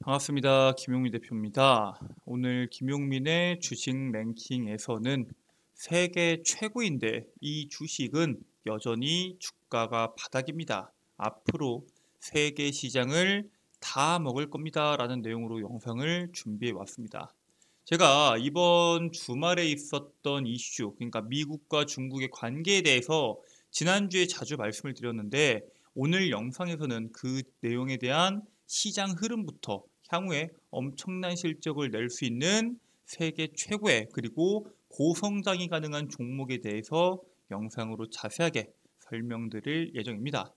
반갑습니다. 김용민 대표입니다. 오늘 김용민의 주식 랭킹에서는 세계 최고인데 이 주식은 여전히 주가가 바닥입니다. 앞으로 세계 시장을 다 먹을 겁니다. 라는 내용으로 영상을 준비해 왔습니다. 제가 이번 주말에 있었던 이슈, 그러니까 미국과 중국의 관계에 대해서 지난주에 자주 말씀을 드렸는데 오늘 영상에서는 그 내용에 대한 시장 흐름부터 향후에 엄청난 실적을 낼 수 있는 세계 최고의 그리고 고성장이 가능한 종목에 대해서 영상으로 자세하게 설명드릴 예정입니다.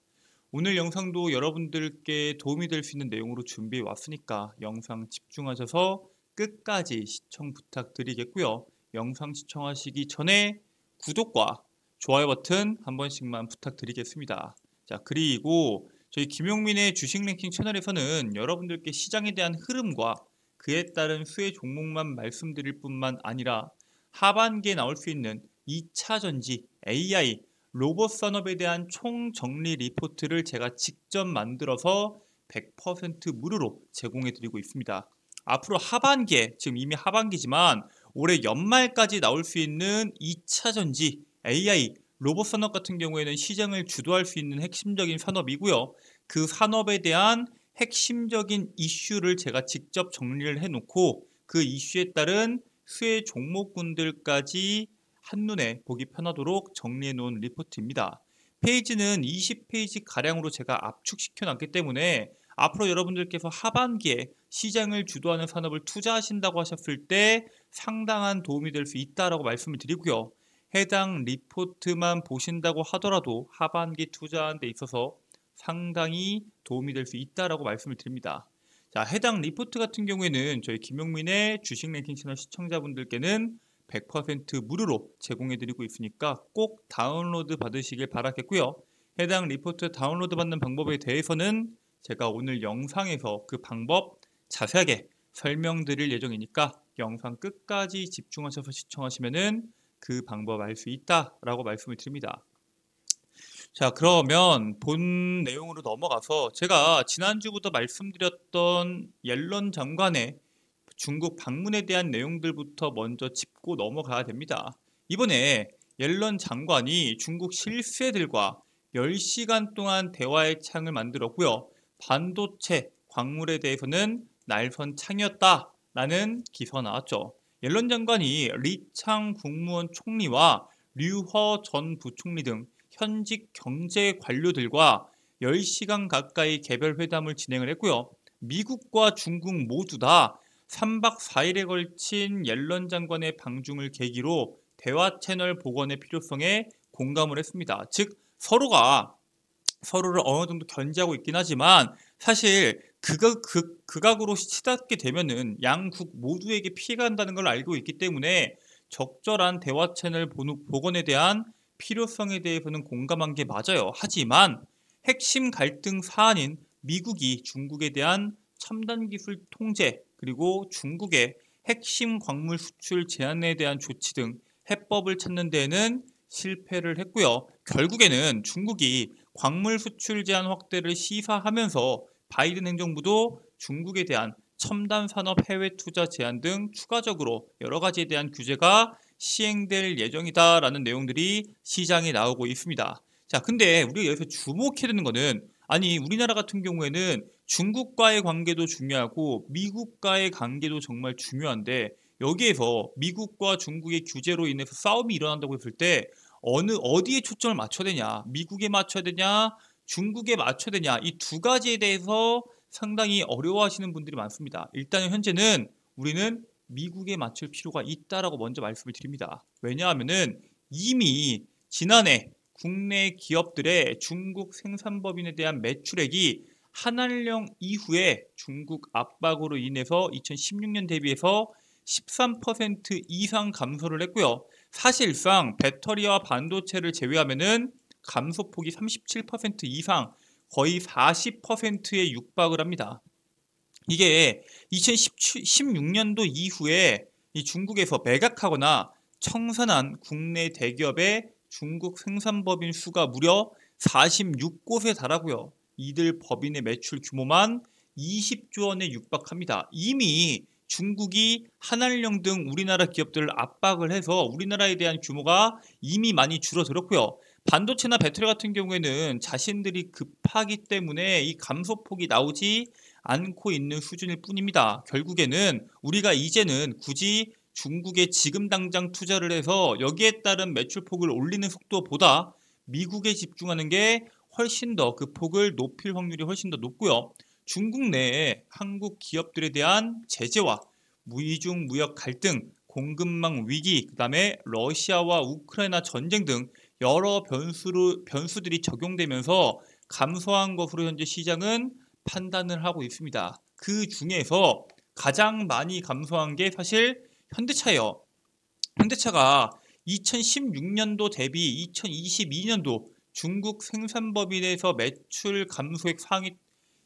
오늘 영상도 여러분들께 도움이 될 수 있는 내용으로 준비해 왔으니까 영상 집중하셔서 끝까지 시청 부탁드리겠고요. 영상 시청하시기 전에 구독과 좋아요 버튼 한 번씩만 부탁드리겠습니다. 자, 그리고 저희 김용민의 주식 랭킹 채널에서는 여러분들께 시장에 대한 흐름과 그에 따른 수혜 종목만 말씀드릴 뿐만 아니라 하반기에 나올 수 있는 2차 전지, AI, 로봇 산업에 대한 총정리 리포트를 제가 직접 만들어서 100% 무료로 제공해 드리고 있습니다. 앞으로 하반기에, 지금 이미 하반기지만 올해 연말까지 나올 수 있는 2차 전지, AI, 로봇 산업 같은 경우에는 시장을 주도할 수 있는 핵심적인 산업이고요. 그 산업에 대한 핵심적인 이슈를 제가 직접 정리를 해놓고 그 이슈에 따른 수혜 종목군들까지 한눈에 보기 편하도록 정리해 놓은 리포트입니다. 페이지는 20페이지 가량으로 제가 압축시켜 놨기 때문에 앞으로 여러분들께서 하반기에 시장을 주도하는 산업을 투자하신다고 하셨을 때 상당한 도움이 될 수 있다라고 말씀을 드리고요. 해당 리포트만 보신다고 하더라도 하반기 투자하는 데 있어서 상당히 도움이 될 수 있다라고 말씀을 드립니다. 자, 해당 리포트 같은 경우에는 저희 김용민의 주식 랭킹 채널 시청자분들께는 100% 무료로 제공해 드리고 있으니까 꼭 다운로드 받으시길 바라겠고요. 해당 리포트 다운로드 받는 방법에 대해서는 제가 오늘 영상에서 그 방법 자세하게 설명드릴 예정이니까 영상 끝까지 집중하셔서 시청하시면은 그 방법 알 수 있다라고 말씀을 드립니다. 자, 그러면 본 내용으로 넘어가서 제가 지난주부터 말씀드렸던 옐런 장관의 중국 방문에 대한 내용들부터 먼저 짚고 넘어가야 됩니다. 이번에 옐런 장관이 중국 실세들과 10시간 동안 대화의 창을 만들었고요. 반도체, 광물에 대해서는 날선 창이었다라는 기사가 나왔죠. 옐런 장관이 리창 국무원 총리와 류허 전 부총리 등 현직 경제 관료들과 10시간 가까이 개별 회담을 진행을 했고요. 미국과 중국 모두 다 3박 4일에 걸친 옐런 장관의 방중을 계기로 대화 채널 복원의 필요성에 공감을 했습니다. 즉 서로가 서로를 어느 정도 견제하고 있긴 하지만 사실 극악으로 치닫게 되면은 양국 모두에게 피해가 간다는 걸 알고 있기 때문에 적절한 대화 채널 복원에 대한 필요성에 대해서는 공감한 게 맞아요. 하지만 핵심 갈등 사안인 미국이 중국에 대한 첨단 기술 통제 그리고 중국의 핵심 광물 수출 제한에 대한 조치 등 해법을 찾는 데에는 실패를 했고요. 결국에는 중국이 광물 수출 제한 확대를 시사하면서 바이든 행정부도 중국에 대한 첨단 산업 해외 투자 제한 등 추가적으로 여러 가지에 대한 규제가 시행될 예정이다라는 내용들이 시장에 나오고 있습니다. 자, 근데 우리가 여기서 주목해야 되는 거는 아니 우리나라 같은 경우에는 중국과의 관계도 중요하고 미국과의 관계도 정말 중요한데 여기에서 미국과 중국의 규제로 인해서 싸움이 일어난다고 했을 때 어디에 초점을 맞춰야 되냐, 미국에 맞춰야 되냐, 중국에 맞춰야 되냐, 이 두 가지에 대해서 상당히 어려워하시는 분들이 많습니다. 일단 현재는 우리는 미국에 맞출 필요가 있다라고 먼저 말씀을 드립니다. 왜냐하면은 이미 지난해 국내 기업들의 중국 생산법인에 대한 매출액이 한한령 이후에 중국 압박으로 인해서 2016년 대비해서 13% 이상 감소를 했고요. 사실상 배터리와 반도체를 제외하면은 감소폭이 37% 이상 거의 40%에 육박을 합니다. 이게 2016년도 이후에 이 중국에서 매각하거나 청산한 국내 대기업의 중국 생산법인 수가 무려 46곳에 달하고요. 이들 법인의 매출 규모만 20조 원에 육박합니다. 이미 중국이 한알령 등 우리나라 기업들을 압박을 해서 우리나라에 대한 규모가 이미 많이 줄어들었고요. 반도체나 배터리 같은 경우에는 자신들이 급하기 때문에 이 감소폭이 나오지 않고 있는 수준일 뿐입니다. 결국에는 우리가 이제는 굳이 중국에 지금 당장 투자를 해서 여기에 따른 매출폭을 올리는 속도보다 미국에 집중하는 게 훨씬 더 그 폭을 높일 확률이 훨씬 더 높고요. 중국 내에 한국 기업들에 대한 제재와 무이중 무역 갈등, 공급망 위기, 그다음에 러시아와 우크라이나 전쟁 등 여러 변수들이 적용되면서 감소한 것으로 현재 시장은 판단을 하고 있습니다. 그 중에서 가장 많이 감소한 게 사실 현대차예요. 현대차가 2016년도 대비 2022년도 중국 생산법인에서 매출 감소액 상위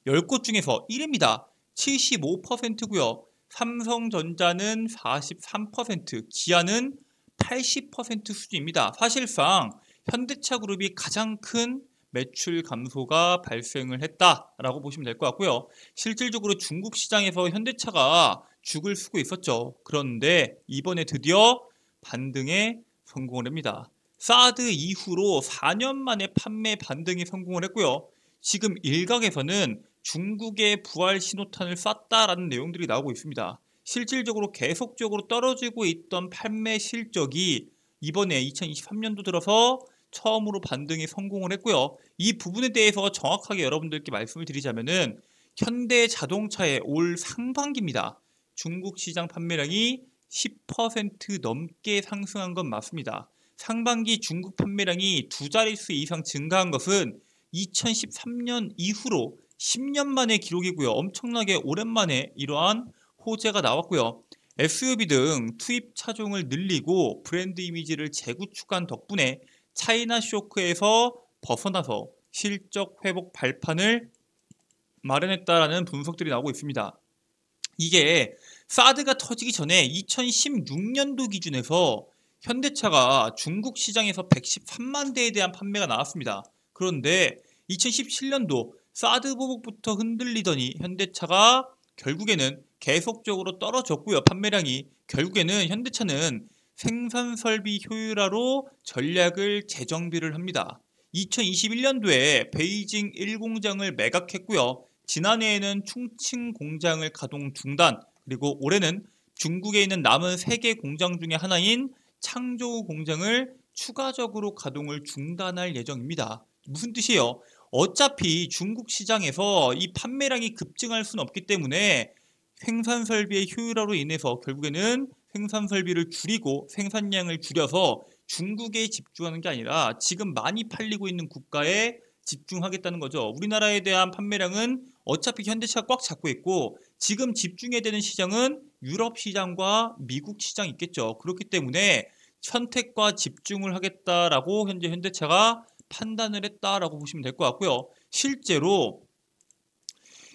10곳 중에서 1위입니다. 75%고요. 삼성전자는 43%, 기아는 80% 수준입니다. 사실상 현대차 그룹이 가장 큰 매출 감소가 발생을 했다라고 보시면 될 것 같고요. 실질적으로 중국 시장에서 현대차가 죽을 쓰고 있었죠. 그런데 이번에 드디어 반등에 성공을 합니다. 사드 이후로 4년 만에 판매 반등에 성공을 했고요. 지금 일각에서는 중국의 부활 신호탄을 쐈다라는 내용들이 나오고 있습니다. 실질적으로 계속적으로 떨어지고 있던 판매 실적이 이번에 2023년도 들어서 처음으로 반등에 성공을 했고요. 이 부분에 대해서 정확하게 여러분들께 말씀을 드리자면은 현대 자동차의 올 상반기입니다. 중국 시장 판매량이 10% 넘게 상승한 건 맞습니다. 상반기 중국 판매량이 두 자릿수 이상 증가한 것은 2013년 이후로 10년 만의 기록이고요. 엄청나게 오랜만에 이러한 호재가 나왔고요. SUV 등 투입 차종을 늘리고 브랜드 이미지를 재구축한 덕분에 차이나 쇼크에서 벗어나서 실적 회복 발판을 마련했다라는 분석들이 나오고 있습니다. 이게 사드가 터지기 전에 2016년도 기준에서 현대차가 중국 시장에서 113만 대에 대한 판매가 나왔습니다. 그런데 2017년도 사드 보복부터 흔들리더니 현대차가 결국에는 계속적으로 떨어졌고요. 판매량이 결국에는 현대차는 생산 설비 효율화로 전략을 재정비를 합니다. 2021년도에 베이징 1공장을 매각했고요. 지난해에는 충칭 공장을 가동 중단, 그리고 올해는 중국에 있는 남은 3개 공장 중에 하나인 창저우 공장을 추가적으로 가동을 중단할 예정입니다. 무슨 뜻이에요? 어차피 중국 시장에서 이 판매량이 급증할 수는 없기 때문에 생산 설비의 효율화로 인해서 결국에는 생산 설비를 줄이고 생산량을 줄여서 중국에 집중하는 게 아니라 지금 많이 팔리고 있는 국가에 집중하겠다는 거죠. 우리나라에 대한 판매량은 어차피 현대차가 꽉 잡고 있고 지금 집중해야 되는 시장은 유럽 시장과 미국 시장이 있겠죠. 그렇기 때문에 선택과 집중을 하겠다라고 현재 현대차가 판단을 했다라고 보시면 될 것 같고요. 실제로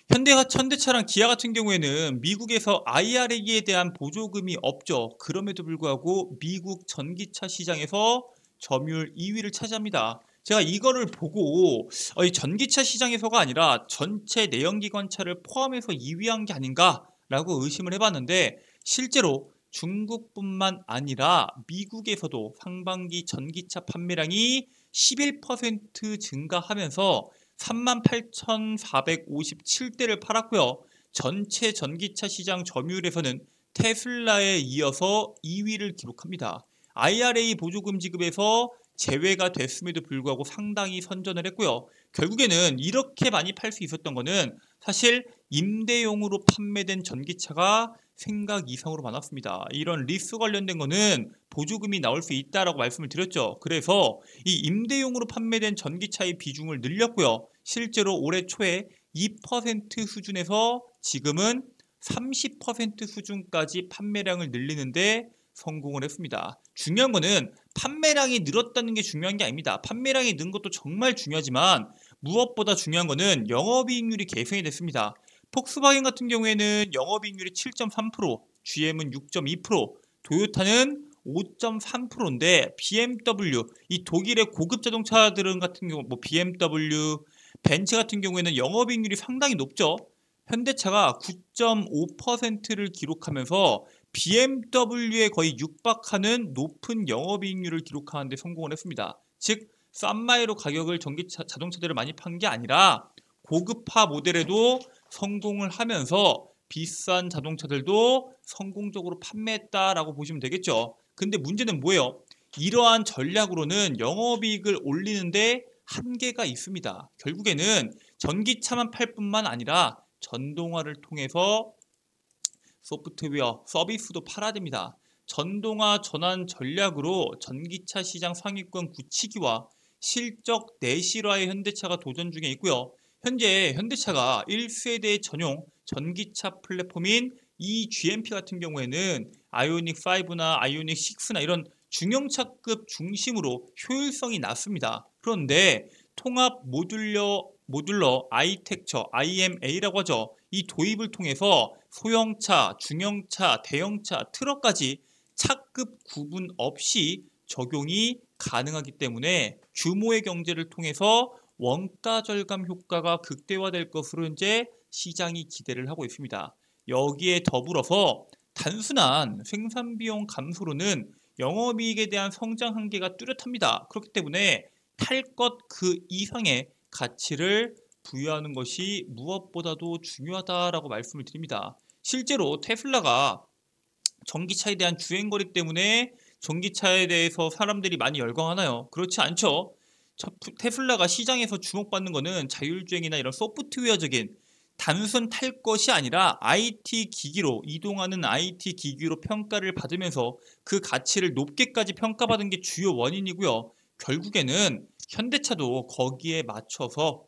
현대차랑 기아 같은 경우에는 미국에서 IRA에 대한 보조금이 없죠. 그럼에도 불구하고 미국 전기차 시장에서 점유율 2위를 차지합니다. 제가 이거를 보고 이 전기차 시장에서가 아니라 전체 내연기관차를 포함해서 2위한 게 아닌가라고 의심을 해봤는데 실제로 중국뿐만 아니라 미국에서도 상반기 전기차 판매량이 11% 증가하면서 38,457대를 팔았고요. 전체 전기차 시장 점유율에서는 테슬라에 이어서 2위를 기록합니다. IRA 보조금 지급에서 제외가 됐음에도 불구하고 상당히 선전을 했고요. 결국에는 이렇게 많이 팔 수 있었던 거는 사실 임대용으로 판매된 전기차가 생각 이상으로 많았습니다. 이런 리스 관련된 거는 보조금이 나올 수 있다라고 말씀을 드렸죠. 그래서 이 임대용으로 판매된 전기차의 비중을 늘렸고요. 실제로 올해 초에 2% 수준에서 지금은 30% 수준까지 판매량을 늘리는데 성공을 했습니다. 중요한 거는 판매량이 늘었다는 게 중요한 게 아닙니다. 판매량이 는 것도 정말 중요하지만 무엇보다 중요한 거는 영업이익률이 개선이 됐습니다. 폭스바겐 같은 경우에는 영업이익률이 7.3%, GM은 6.2%, 토요타는 5.3%인데 BMW, 이 독일의 고급 자동차들은 같은 경우 BMW, 벤츠 같은 경우에는 영업이익률이 상당히 높죠. 현대차가 9.5%를 기록하면서 BMW에 거의 육박하는 높은 영업이익률을 기록하는 데 성공을 했습니다. 즉 싼마이로 가격을 자동차들을 많이 판 게 아니라 고급화 모델에도 성공을 하면서 비싼 자동차들도 성공적으로 판매했다라고 보시면 되겠죠. 근데 문제는 뭐예요? 이러한 전략으로는 영업이익을 올리는데 한계가 있습니다. 결국에는 전기차만 팔 뿐만 아니라 전동화를 통해서 소프트웨어, 서비스도 팔아야 됩니다. 전동화 전환 전략으로 전기차 시장 상위권 굳히기와 실적 내실화의 현대차가 도전 중에 있고요. 현재 현대차가 1세대 전용 전기차 플랫폼인 eGMP 같은 경우에는 아이오닉 5나 아이오닉 6나 이런 중형차급 중심으로 효율성이 낮습니다. 그런데 통합 모듈러 아이텍처 IMA라고 하죠. 이 도입을 통해서 소형차, 중형차, 대형차, 트럭까지 차급 구분 없이 적용이 가능하기 때문에 규모의 경제를 통해서 원가 절감 효과가 극대화될 것으로 현재 시장이 기대를 하고 있습니다. 여기에 더불어서 단순한 생산 비용 감소로는 영업이익에 대한 성장 한계가 뚜렷합니다. 그렇기 때문에 탈 것 그 이상의 가치를 부여하는 것이 무엇보다도 중요하다라고 말씀을 드립니다. 실제로 테슬라가 전기차에 대한 주행거리 때문에 전기차에 대해서 사람들이 많이 열광하나요? 그렇지 않죠. 테슬라가 시장에서 주목받는 것은 자율주행이나 이런 소프트웨어적인 단순 탈 것이 아니라 IT 기기로 이동하는 IT 기기로 평가를 받으면서 그 가치를 높게까지 평가받은 게 주요 원인이고요. 결국에는 현대차도 거기에 맞춰서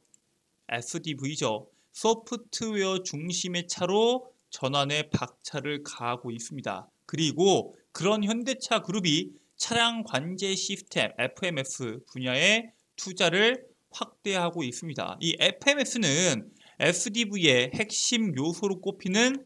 SDV죠. 소프트웨어 중심의 차로 전환에 박차를 가하고 있습니다. 그리고 그런 현대차 그룹이 차량 관제 시스템 FMS 분야에 투자를 확대하고 있습니다. 이 FMS는 SDV의 핵심 요소로 꼽히는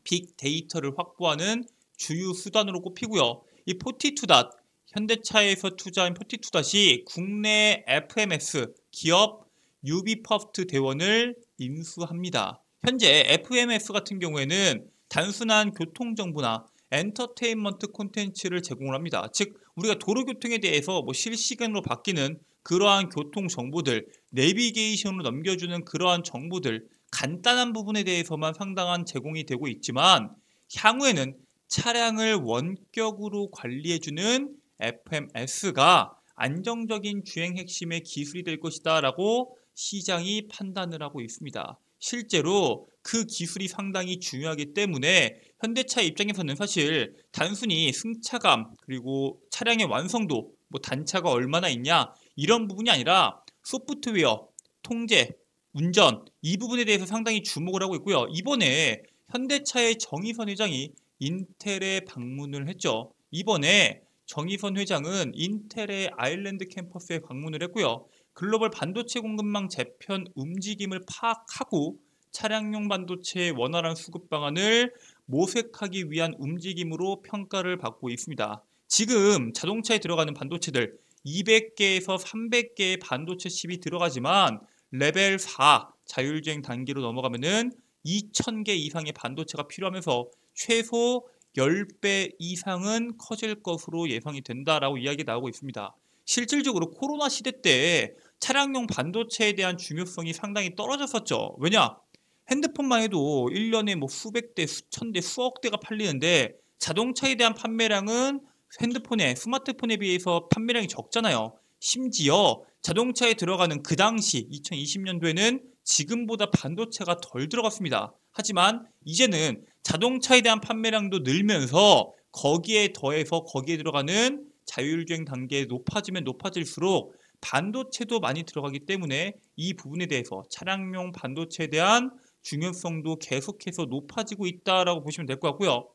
빅데이터를 확보하는 주요 수단으로 꼽히고요. 이 포티투닷 현대차에서 투자한 포티투닷이 국내 FMS 기업 유비퍼스트 대원을 인수합니다. 현재 FMS 같은 경우에는 단순한 교통정보나 엔터테인먼트 콘텐츠를 제공을 합니다. 즉 우리가 도로교통에 대해서 실시간으로 바뀌는 그러한 교통정보들, 내비게이션으로 넘겨주는 그러한 정보들, 간단한 부분에 대해서만 상당한 제공이 되고 있지만 향후에는 차량을 원격으로 관리해주는 FMS가 안정적인 주행 핵심의 기술이 될 것이다 라고 시장이 판단을 하고 있습니다. 실제로 그 기술이 상당히 중요하기 때문에 현대차 입장에서는 사실 단순히 승차감 그리고 차량의 완성도 단차가 얼마나 있냐 이런 부분이 아니라 소프트웨어, 통제, 운전 이 부분에 대해서 상당히 주목을 하고 있고요. 이번에 현대차의 정의선 회장이 인텔에 방문을 했죠. 이번에 정의선 회장은 인텔의 아일랜드 캠퍼스에 방문을 했고요. 글로벌 반도체 공급망 재편 움직임을 파악하고 차량용 반도체의 원활한 수급 방안을 모색하기 위한 움직임으로 평가를 받고 있습니다. 지금 자동차에 들어가는 반도체들 200개에서 300개의 반도체 칩이 들어가지만 레벨 4 자율주행 단계로 넘어가면은 2000개 이상의 반도체가 필요하면서 최소 10배 이상은 커질 것으로 예상이 된다라고 이야기가 나오고 있습니다. 실질적으로 코로나 시대 때 차량용 반도체에 대한 중요성이 상당히 떨어졌었죠. 왜냐? 핸드폰만 해도 1년에 수백 대, 수천 대, 수억 대가 팔리는데 자동차에 대한 판매량은 스마트폰에 비해서 판매량이 적잖아요. 심지어 자동차에 들어가는 그 당시 2020년도에는 지금보다 반도체가 덜 들어갔습니다. 하지만 이제는 자동차에 대한 판매량도 늘면서 거기에 더해서 거기에 들어가는 자율주행 단계에 높아지면 높아질수록 반도체도 많이 들어가기 때문에 이 부분에 대해서 차량용 반도체에 대한 중요성도 계속해서 높아지고 있다라고 보시면 될 것 같고요.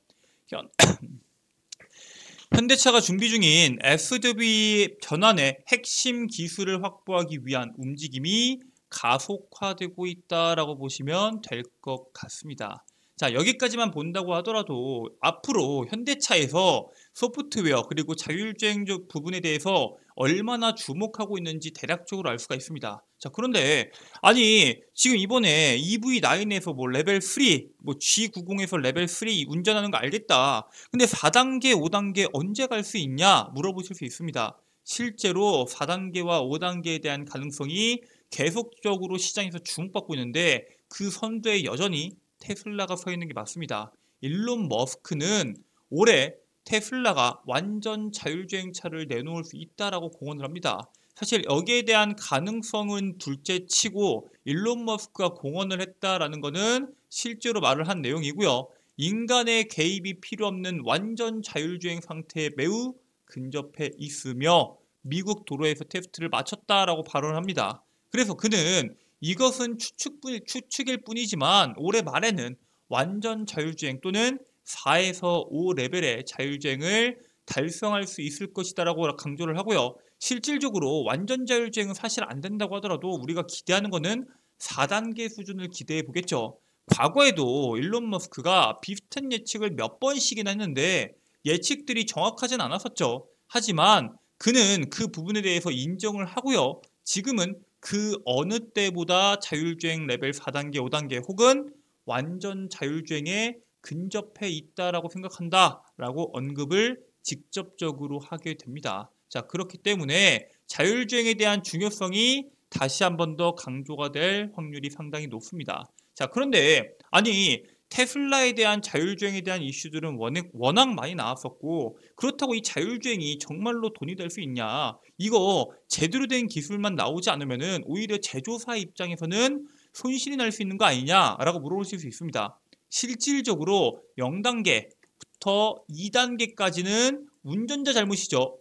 현대차가 준비 중인 SDV 전환의 핵심 기술을 확보하기 위한 움직임이 가속화되고 있다라고 보시면 될 것 같습니다. 자, 여기까지만 본다고 하더라도 앞으로 현대차에서 소프트웨어 그리고 자율주행 부분에 대해서 얼마나 주목하고 있는지 대략적으로 알 수가 있습니다. 자, 그런데 아니 지금 이번에 EV9에서 뭐 레벨 3, 뭐 G90에서 레벨 3 운전하는 거 알겠다. 근데 4단계, 5단계 언제 갈 수 있냐 물어보실 수 있습니다. 실제로 4단계와 5단계에 대한 가능성이 계속적으로 시장에서 주목받고 있는데 그 선두에 여전히 테슬라가 서 있는 게 맞습니다. 일론 머스크는 올해 테슬라가 완전 자율주행차를 내놓을 수 있다라고 공언을 합니다. 사실 여기에 대한 가능성은 둘째 치고 일론 머스크가 공언을 했다라는 것은 실제로 말을 한 내용이고요. 인간의 개입이 필요 없는 완전 자율주행 상태에 매우 근접해 있으며 미국 도로에서 테스트를 마쳤다라고 발언합니다. 그래서 그는 이것은 추측일 뿐이지만 올해 말에는 완전 자율주행 또는 4에서 5 레벨의 자율주행을 달성할 수 있을 것이다라고 강조를 하고요. 실질적으로 완전 자율주행은 사실 안 된다고 하더라도 우리가 기대하는 거는 4단계 수준을 기대해 보겠죠. 과거에도 일론 머스크가 비슷한 예측을 몇 번씩이나 했는데 예측들이 정확하진 않았었죠. 하지만 그는 그 부분에 대해서 인정을 하고요. 지금은 그 어느 때보다 자율주행 레벨 4단계, 5단계 혹은 완전 자율주행에 근접해 있다라고 생각한다라고 언급을 직접적으로 하게 됩니다. 자, 그렇기 때문에 자율주행에 대한 중요성이 다시 한 번 더 강조가 될 확률이 상당히 높습니다. 자, 그런데 아니 테슬라에 대한 자율주행에 대한 이슈들은 워낙 많이 나왔었고 그렇다고 이 자율주행이 정말로 돈이 될 수 있냐? 이거 제대로 된 기술만 나오지 않으면은 오히려 제조사 입장에서는 손실이 날 수 있는 거 아니냐라고 물어보실 수 있습니다. 실질적으로 0단계부터 2단계까지는 운전자 잘못이죠.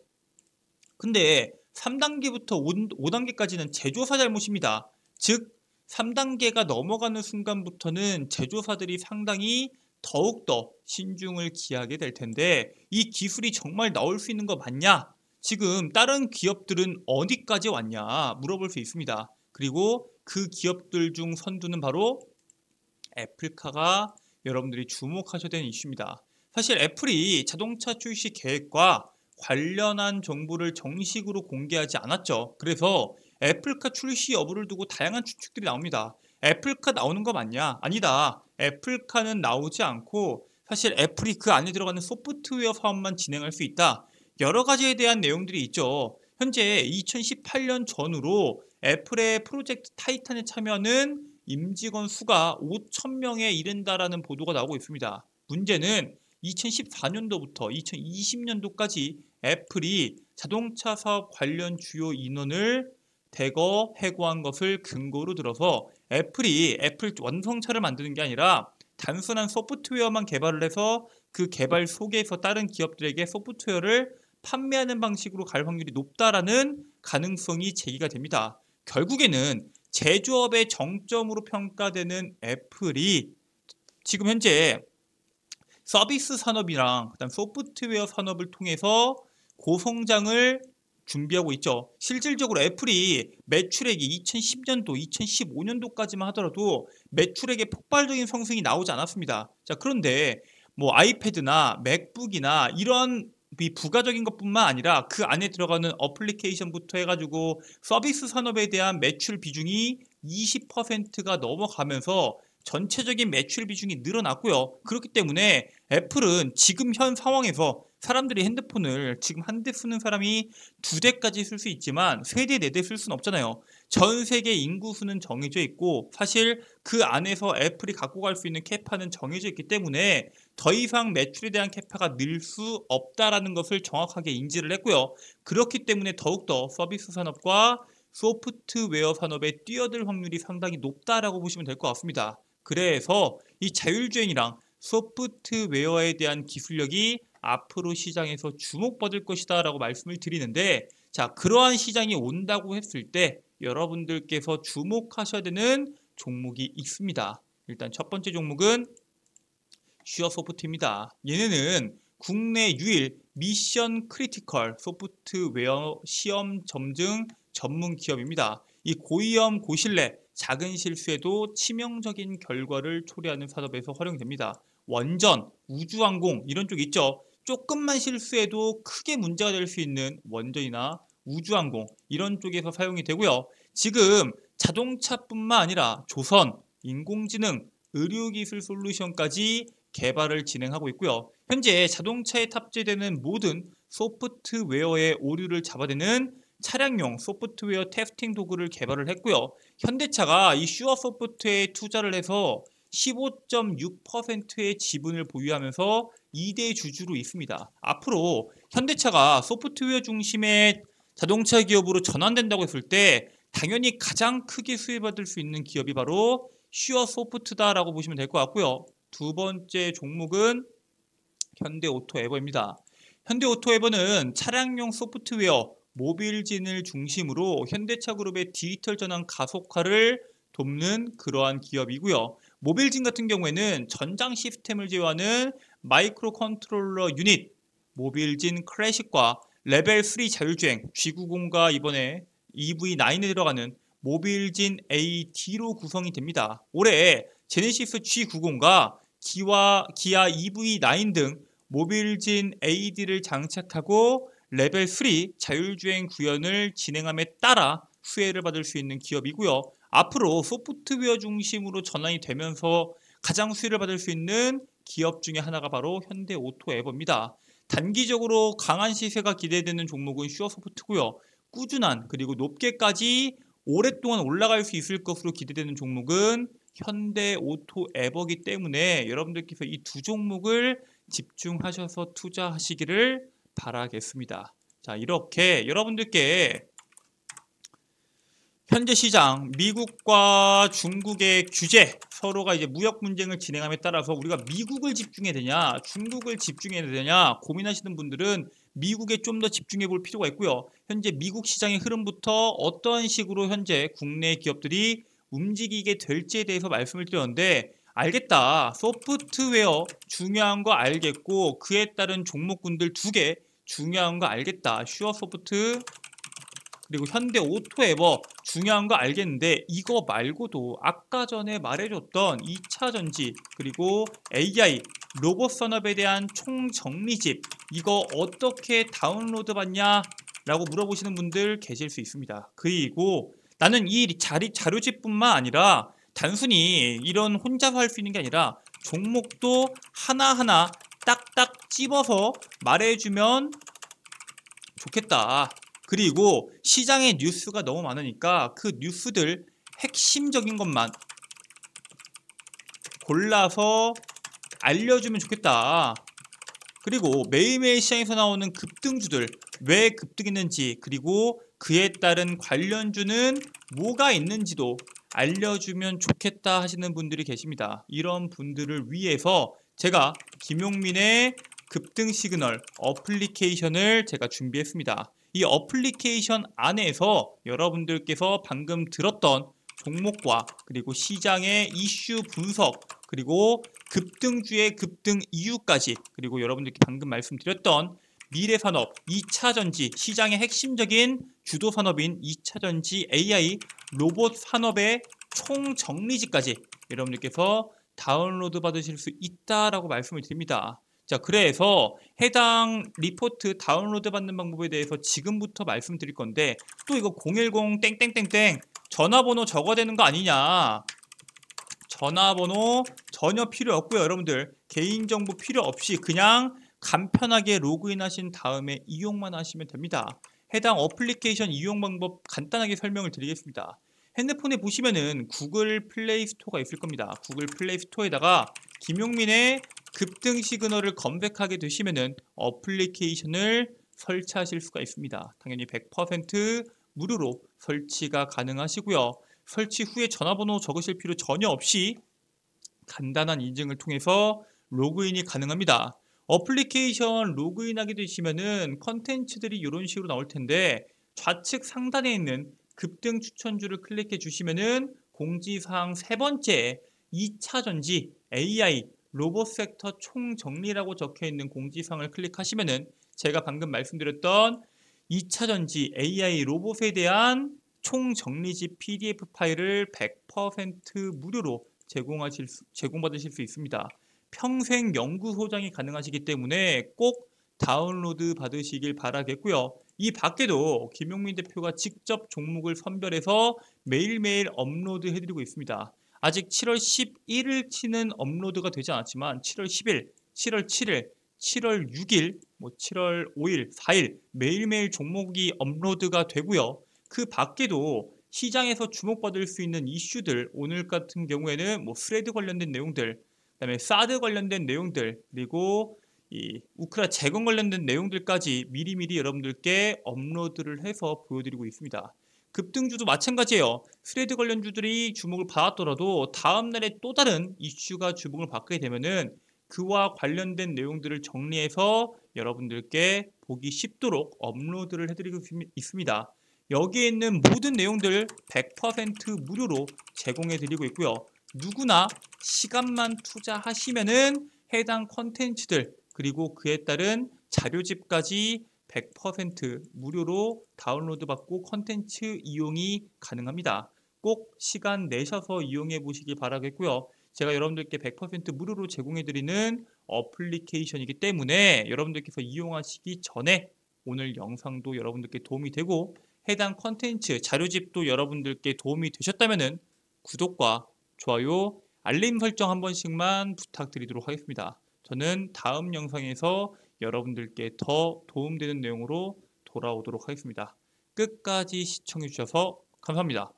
근데 3단계부터 5단계까지는 제조사 잘못입니다. 즉 3단계가 넘어가는 순간부터는 제조사들이 상당히 더욱더 신중을 기하게 될 텐데 이 기술이 정말 나올 수 있는 거 맞냐? 지금 다른 기업들은 어디까지 왔냐 물어볼 수 있습니다. 그리고 그 기업들 중 선두는 바로 애플카가 여러분들이 주목하셔야 되는 이슈입니다. 사실 애플이 자동차 출시 계획과 관련한 정보를 정식으로 공개하지 않았죠. 그래서 애플카 출시 여부를 두고 다양한 추측들이 나옵니다. 애플카 나오는 거 맞냐? 아니다. 애플카는 나오지 않고 사실 애플이 그 안에 들어가는 소프트웨어 사업만 진행할 수 있다. 여러 가지에 대한 내용들이 있죠. 현재 2018년 전후로 애플의 프로젝트 타이탄에 참여하는 임직원 수가 5,000명에 이른다라는 보도가 나오고 있습니다. 문제는 2014년도부터 2020년도까지 애플이 자동차 사업 관련 주요 인원을 대거 해고한 것을 근거로 들어서 애플이 애플 완성차를 만드는 게 아니라 단순한 소프트웨어만 개발을 해서 그 개발 속에서 다른 기업들에게 소프트웨어를 판매하는 방식으로 갈 확률이 높다라는 가능성이 제기가 됩니다. 결국에는 제조업의 정점으로 평가되는 애플이 지금 현재 서비스 산업이랑 그다음 소프트웨어 산업을 통해서 고성장을 준비하고 있죠. 실질적으로 애플이 매출액이 2010년도, 2015년도까지만 하더라도 매출액의 폭발적인 상승이 나오지 않았습니다. 자, 그런데 뭐 아이패드나 맥북이나 이런 이 부가적인 것뿐만 아니라 그 안에 들어가는 어플리케이션부터 해가지고 서비스 산업에 대한 매출 비중이 20%가 넘어가면서 전체적인 매출 비중이 늘어났고요. 그렇기 때문에 애플은 지금 현 상황에서 사람들이 핸드폰을 지금 한 대 쓰는 사람이 2대까지 쓸 수 있지만 3대, 4대 쓸 수는 없잖아요. 전 세계 인구 수는 정해져 있고 사실 그 안에서 애플이 갖고 갈 수 있는 캐파는 정해져 있기 때문에 더 이상 매출에 대한 캐파가 늘 수 없다라는 것을 정확하게 인지를 했고요. 그렇기 때문에 더욱더 서비스 산업과 소프트웨어 산업에 뛰어들 확률이 상당히 높다라고 보시면 될 것 같습니다. 그래서 이 자율주행이랑 소프트웨어에 대한 기술력이 앞으로 시장에서 주목받을 것이다 라고 말씀을 드리는데 자, 그러한 시장이 온다고 했을 때 여러분들께서 주목하셔야 되는 종목이 있습니다. 일단 첫 번째 종목은 슈어소프트입니다. 얘네는 국내 유일 미션 크리티컬 소프트웨어 시험 점증 전문 기업입니다. 이 고위험 고신뢰 작은 실수에도 치명적인 결과를 초래하는 산업에서 활용됩니다. 원전, 우주항공 이런 쪽 있죠. 조금만 실수해도 크게 문제가 될 수 있는 원전이나 우주항공 이런 쪽에서 사용이 되고요. 지금 자동차뿐만 아니라 조선, 인공지능, 의료기술 솔루션까지 개발을 진행하고 있고요. 현재 자동차에 탑재되는 모든 소프트웨어의 오류를 잡아내는 차량용 소프트웨어 테스팅 도구를 개발을 했고요. 현대차가 이 슈어 소프트에 투자를 해서 15.6%의 지분을 보유하면서 2대 주주로 있습니다. 앞으로 현대차가 소프트웨어 중심의 자동차 기업으로 전환된다고 했을 때 당연히 가장 크게 수혜받을 수 있는 기업이 바로 슈어 소프트다라고 보시면 될 것 같고요. 두 번째 종목은 현대오토에버입니다. 현대오토에버는 차량용 소프트웨어 모빌진을 중심으로 현대차 그룹의 디지털 전환 가속화를 돕는 그러한 기업이고요. 모빌진 같은 경우에는 전장 시스템을 제어하는 마이크로 컨트롤러 유닛, 모빌진 클래식과 레벨 3 자율주행 G90과 이번에 EV9에 들어가는 모빌진 AD로 구성이 됩니다. 올해 제네시스 G90과 기아 EV9 등 모빌진 AD를 장착하고 레벨 3 자율주행 구현을 진행함에 따라 수혜를 받을 수 있는 기업이고요. 앞으로 소프트웨어 중심으로 전환이 되면서 가장 수혜를 받을 수 있는 기업 중에 하나가 바로 현대오토에버입니다. 단기적으로 강한 시세가 기대되는 종목은 슈어소프트고요. 꾸준한 그리고 높게까지 오랫동안 올라갈 수 있을 것으로 기대되는 종목은 현대오토에버이기 때문에 여러분들께서 이 두 종목을 집중하셔서 투자하시기를 바라겠습니다. 자, 이렇게 여러분들께 현재 시장 미국과 중국의 규제 서로가 이제 무역 분쟁을 진행함에 따라서 우리가 미국을 집중해야 되냐 중국을 집중해야 되냐 고민하시는 분들은 미국에 좀 더 집중해 볼 필요가 있고요. 현재 미국 시장의 흐름부터 어떤 식으로 현재 국내 기업들이 움직이게 될지에 대해서 말씀을 드렸는데 알겠다. 소프트웨어 중요한 거 알겠고 그에 따른 종목군들 두 개 중요한 거 알겠다. 슈어소프트 그리고 현대오토에버 중요한 거 알겠는데 이거 말고도 아까 전에 말해줬던 2차전지 그리고 AI 로봇 산업에 대한 총정리집 이거 어떻게 다운로드 받냐 라고 물어보시는 분들 계실 수 있습니다. 그리고 나는 이 자료집뿐만 아니라 단순히 이런 혼자서 할 수 있는 게 아니라 종목도 하나하나 딱딱 찝어서 말해주면 좋겠다. 그리고 시장에 뉴스가 너무 많으니까 그 뉴스들 핵심적인 것만 골라서 알려주면 좋겠다. 그리고 매일매일 시장에서 나오는 급등주들 왜 급등했는지 그리고 그에 따른 관련주는 뭐가 있는지도 알려주면 좋겠다 하시는 분들이 계십니다. 이런 분들을 위해서 제가 김용민의 급등 시그널 어플리케이션을 제가 준비했습니다. 이 어플리케이션 안에서 여러분들께서 방금 들었던 종목과 그리고 시장의 이슈 분석 그리고 급등주의 급등 이유까지 그리고 여러분들께 방금 말씀드렸던 미래산업 2차전지 시장의 핵심적인 주도 산업인 2차전지 AI 로봇 산업의 총정리지까지 여러분들께서 다운로드 받으실 수 있다라고 말씀을 드립니다. 자, 그래서 해당 리포트 다운로드 받는 방법에 대해서 지금부터 말씀드릴 건데 또 이거 010 땡땡땡땡 전화번호 적어야 되는 거 아니냐. 전화번호 전혀 필요 없고요. 여러분들 개인정보 필요 없이 그냥 간편하게 로그인 하신 다음에 이용만 하시면 됩니다. 해당 어플리케이션 이용 방법 간단하게 설명을 드리겠습니다. 핸드폰에 보시면은 구글 플레이 스토어가 있을 겁니다. 구글 플레이 스토어에다가 김용민의 급등 시그널을 검색하게 되시면은 어플리케이션을 설치하실 수가 있습니다. 당연히 100% 무료로 설치가 가능하시고요. 설치 후에 전화번호 적으실 필요 전혀 없이 간단한 인증을 통해서 로그인이 가능합니다. 어플리케이션 로그인하게 되시면은 컨텐츠들이 이런 식으로 나올 텐데 좌측 상단에 있는 급등 추천주를 클릭해 주시면은 공지사항 세 번째 2차전지 AI 로봇 섹터 총정리라고 적혀 있는 공지사항을 클릭하시면은 제가 방금 말씀드렸던 2차전지 AI 로봇에 대한 총정리집 PDF 파일을 100% 무료로 제공받으실 수 있습니다. 평생 연구 소장이 가능하시기 때문에 꼭 다운로드 받으시길 바라겠고요. 이 밖에도 김용민 대표가 직접 종목을 선별해서 매일매일 업로드 해드리고 있습니다. 아직 7월 11일치는 업로드가 되지 않았지만 7월 10일, 7월 7일, 7월 6일, 7월 5일, 4일 매일매일 종목이 업로드가 되고요. 그 밖에도 시장에서 주목받을 수 있는 이슈들, 오늘 같은 경우에는 스레드 관련된 내용들, 그다음에 사드 관련된 내용들, 그리고 이 우크라 재건 관련된 내용들까지 미리미리 여러분들께 업로드를 해서 보여드리고 있습니다. 급등주도 마찬가지예요. 스레드 관련주들이 주목을 받았더라도 다음날에 또 다른 이슈가 주목을 받게 되면은 그와 관련된 내용들을 정리해서 여러분들께 보기 쉽도록 업로드를 해드리고 있습니다. 여기에 있는 모든 내용들 100% 무료로 제공해 드리고 있고요. 누구나 시간만 투자하시면은 해당 컨텐츠들 그리고 그에 따른 자료집까지 100% 무료로 다운로드 받고 컨텐츠 이용이 가능합니다. 꼭 시간 내셔서 이용해 보시길 바라겠고요. 제가 여러분들께 100% 무료로 제공해 드리는 어플리케이션이기 때문에 여러분들께서 이용하시기 전에 오늘 영상도 여러분들께 도움이 되고 해당 컨텐츠 자료집도 여러분들께 도움이 되셨다면 구독과 좋아요, 알림 설정 한 번씩만 부탁드리도록 하겠습니다. 저는 다음 영상에서 여러분들께 더 도움되는 내용으로 돌아오도록 하겠습니다. 끝까지 시청해 주셔서 감사합니다.